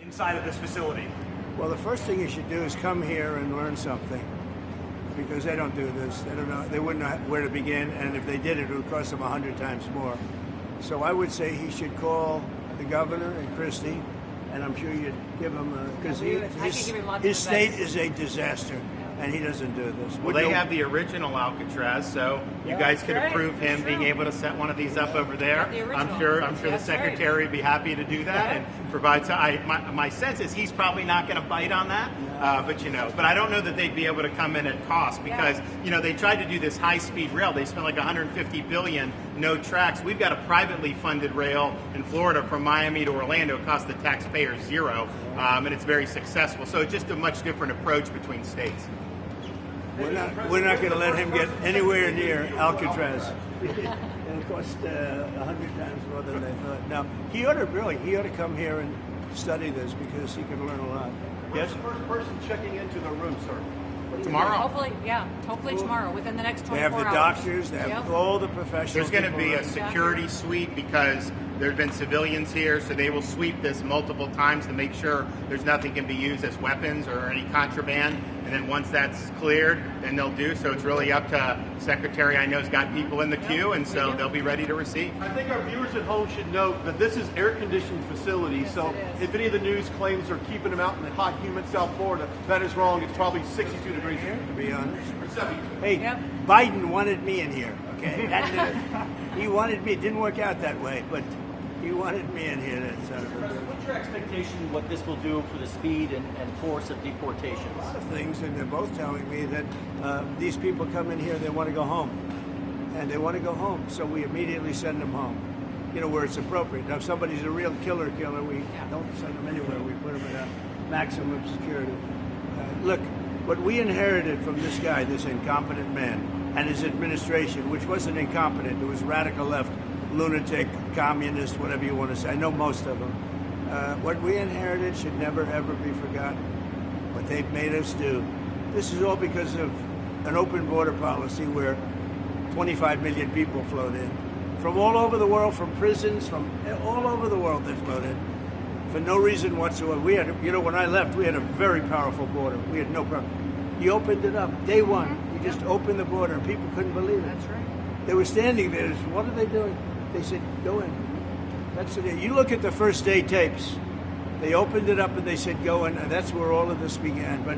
inside of this facility? Well, the first thing you should do is come here and learn something, because they don't do this. They don't know. They wouldn't know where to begin, and if they did, it would cost them 100 times more. So I would say he should call the governor and Christie, and I'm sure you'd give him because his state is a disaster, and he doesn't do this. Well, they have the original Alcatraz, so you guys could approve him being able to set one of these up over there. I'm sure the secretary would be happy to do that and provide. So my sense is he's probably not going to bite on that, but I don't know that they'd be able to come in at cost because they tried to do this high-speed rail. They spent like 150 billion, no tracks. We've got a privately funded rail in Florida from Miami to Orlando. It costs the taxpayers zero, and it's very successful. So it's just a much different approach between states. We're not going to let him get anywhere near Alcatraz. It'll cost 100 times more than they thought. Now, he ought to come here and study this because he could learn a lot. Yes? The first person checking into the room, sir. Tomorrow. Hopefully tomorrow, within the next 24 hours. They have the doctors, they have all the professionals. There's going to be a security sweep because there have been civilians here, so they will sweep this multiple times to make sure there's nothing can be used as weapons or any contraband. And then once that's cleared, then they'll do. So it's really up to Secretary. I know's got people in the queue, and so they'll be ready to receive. I think our viewers at home should note that this is air-conditioned facility. So if any of the news claims they're keeping them out in the hot, humid South Florida, that is wrong. It's probably 62 degrees here, to be honest. or 72. Hey, Biden wanted me in here, okay? He wanted me. It didn't work out that way, but he wanted me in here. What's your expectation what this will do for the speed and force of deportations? A lot of things, and they're both telling me that these people come in here, they want to go home. And they want to go home, so we immediately send them home, where it's appropriate. Now, if somebody's a real killer, we don't send them anywhere. We put them in a maximum security. Look, what we inherited from this guy, this incompetent man, and his administration, which wasn't incompetent, it was radical left, lunatic, communist, whatever you want to say. I know most of them. What we inherited should never, ever be forgotten. What they've made us do. This is all because of an open border policy where 25 million people flowed in. From all over the world, from prisons, from all over the world they flowed in. For no reason whatsoever. We had, when I left, we had a very powerful border. We had no problem. You opened it up. Day one, you just opened the border and people couldn't believe it. That's right. They were standing there. What are they doing? They said, go in. That's it. You look at the first day tapes. They opened it up and they said, go in. And that's where all of this began. But